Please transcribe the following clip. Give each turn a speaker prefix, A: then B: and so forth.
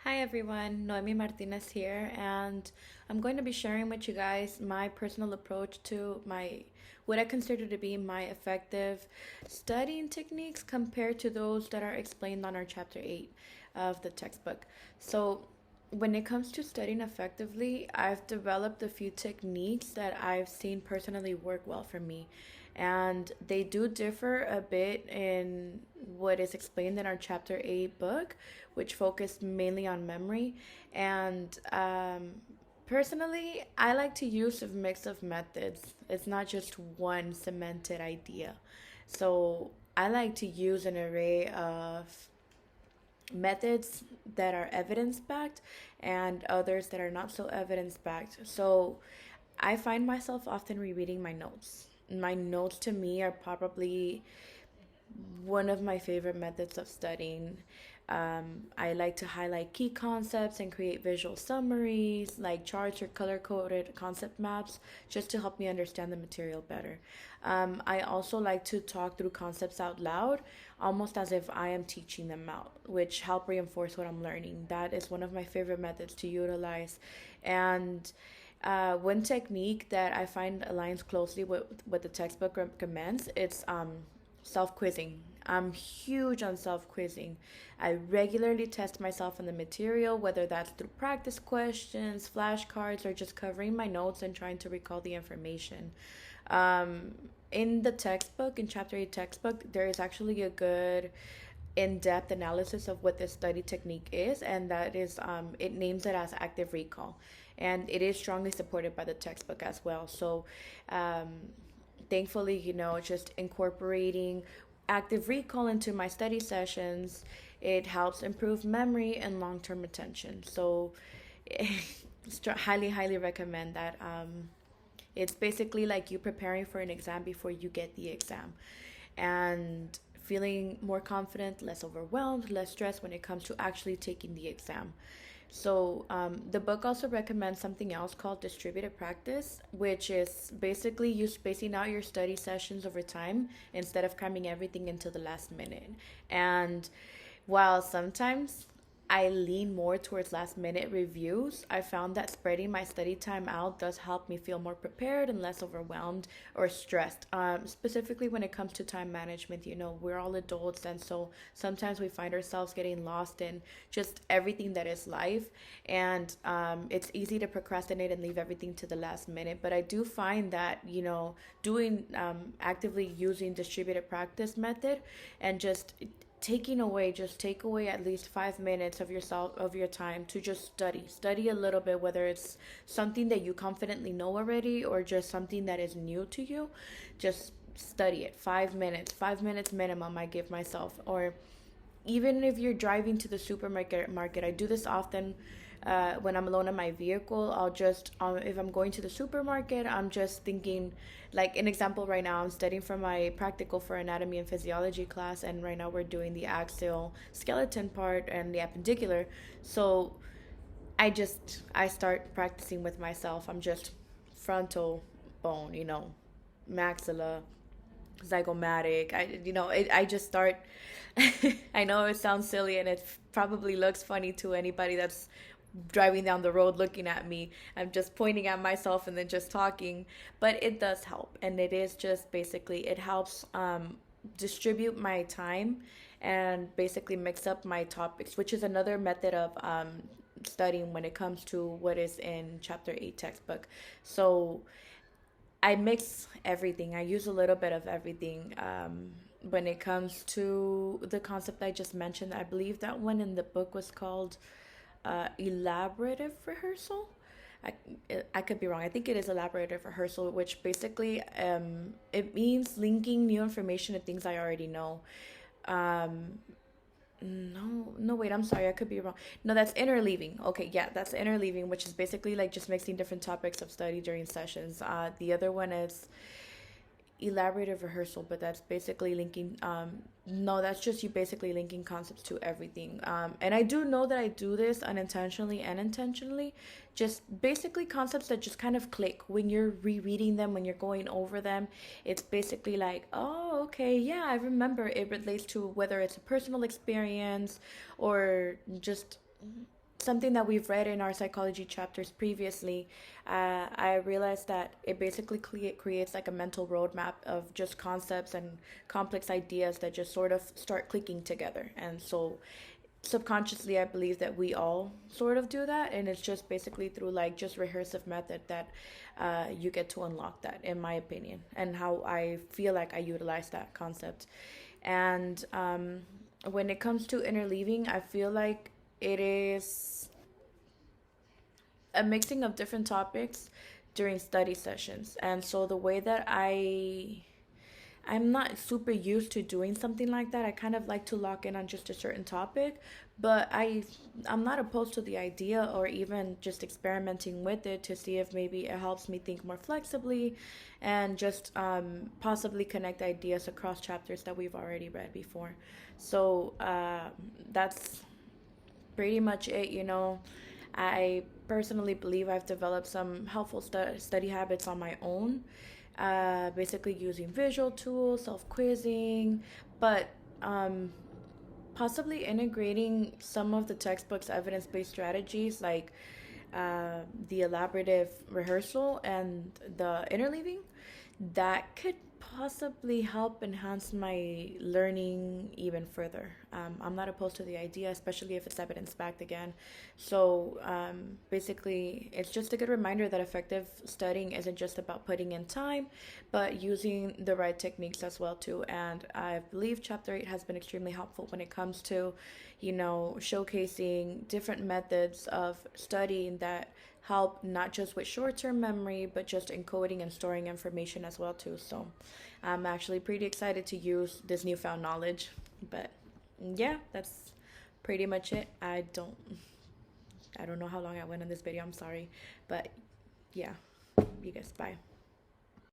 A: Hi everyone, Noemi Martinez here, and I'm going to be sharing with you guys my personal approach to what I consider to be my effective studying techniques compared to those that are explained on our chapter 8 of the textbook. So, when it comes to studying effectively, I've developed a few techniques that I've seen personally work well for me. And they do differ a bit in what is explained in our chapter 8 book, which focused mainly on memory. And personally, I like to use a mix of methods. It's not just one cemented idea. So I like to use an array of methods that are evidence backed and others that are not so evidence backed. So I find myself often rereading my notes. My notes to me are probably one of my favorite methods of studying. I like to highlight key concepts and create visual summaries, like charts or color coded concept maps, just to help me understand the material better. I also like to talk through concepts out loud, almost as if I am teaching them out, which help reinforce what I'm learning. That is one of my favorite methods to utilize. And one technique that I find aligns closely with what the textbook recommends, it's self quizzing. I'm huge on self quizzing. I regularly test myself in the material, whether that's through practice questions, flashcards, or just covering my notes and trying to recall the information. Um, in the textbook, in chapter 8 textbook, there is actually a good in-depth analysis of what this study technique is, and that is it names it as active recall, and it is strongly supported by the textbook as well. So um, thankfully, just incorporating active recall into my study sessions, it helps improve memory and long-term retention. So highly, highly recommend that. It's basically like you preparing for an exam before you get the exam, and feeling more confident, less overwhelmed, less stressed when it comes to actually taking the exam. So, the book also recommends something else called distributed practice, which is basically you spacing out your study sessions over time instead of cramming everything into the last minute. And while sometimes I lean more towards last minute reviews, I found that spreading my study time out does help me feel more prepared and less overwhelmed or stressed. Specifically when it comes to time management, we're all adults, and so sometimes we find ourselves getting lost in just everything that is life. And it's easy to procrastinate and leave everything to the last minute. But I do find that, doing actively using distributed practice method and just take away at least 5 minutes of your time to just study a little bit, whether it's something that you confidently know already or just something that is new to you. Just study it. 5 minutes minimum I give myself. Or even if you're driving to the supermarket, I do this often. When I'm alone in my vehicle, I'll just, if I'm going to the supermarket, I'm just thinking, like an example right now, I'm studying for my practical for anatomy and physiology class, and right now we're doing the axial skeleton part and the appendicular. So I start practicing with myself. I'm just frontal bone, maxilla, zygomatic. I just start. I know it sounds silly and it probably looks funny to anybody that's driving down the road looking at me. I'm just pointing at myself and then just talking, but it does help, and it is just basically it helps distribute my time and basically mix up my topics, which is another method of studying when it comes to what is in chapter 8 textbook. So I mix everything. I use a little bit of everything. When it comes to the concept I just mentioned, I believe that one in the book was called elaborative rehearsal. I, I could be wrong. I think it is elaborative rehearsal, which basically it means linking new information to things I already know. Um, no, no, wait, I'm sorry, I could be wrong. No, that's interleaving. Okay, yeah, that's interleaving, which is basically like just mixing different topics of study during sessions. The other one is elaborative rehearsal, but that's basically linking no, that's just you basically linking concepts to everything. And I do know that I do this unintentionally and intentionally, just basically concepts that just kind of click when you're rereading them, when you're going over them. It's basically like, oh, okay, yeah, I remember. It relates to whether it's a personal experience or just something that we've read in our psychology chapters previously, I realized that it basically creates like a mental roadmap of just concepts and complex ideas that just sort of start clicking together. And so subconsciously, I believe that we all sort of do that, and it's just basically through like just rehearsive method that you get to unlock that, in my opinion, and how I feel like I utilize that concept. And when it comes to interleaving, I feel like it is a mixing of different topics during study sessions. And so the way that I'm not super used to doing something like that. I kind of like to lock in on just a certain topic, but I'm not opposed to the idea or even just experimenting with it to see if maybe it helps me think more flexibly and just possibly connect ideas across chapters that we've already read before. So that's pretty much it. I personally believe I've developed some helpful study habits on my own, basically using visual tools, self quizzing, but possibly integrating some of the textbook's evidence based strategies like the elaborative rehearsal and the interleaving that could possibly help enhance my learning even further. I'm not opposed to the idea, especially if it's evidence backed again. So basically, it's just a good reminder that effective studying isn't just about putting in time, but using the right techniques as well too. And I believe Chapter 8 has been extremely helpful when it comes to, showcasing different methods of studying that help not just with short-term memory but just encoding and storing information as well too. So I'm actually pretty excited to use this newfound knowledge. But yeah, that's pretty much it. I don't know how long I went on this video. I'm sorry. But yeah, you guys, bye.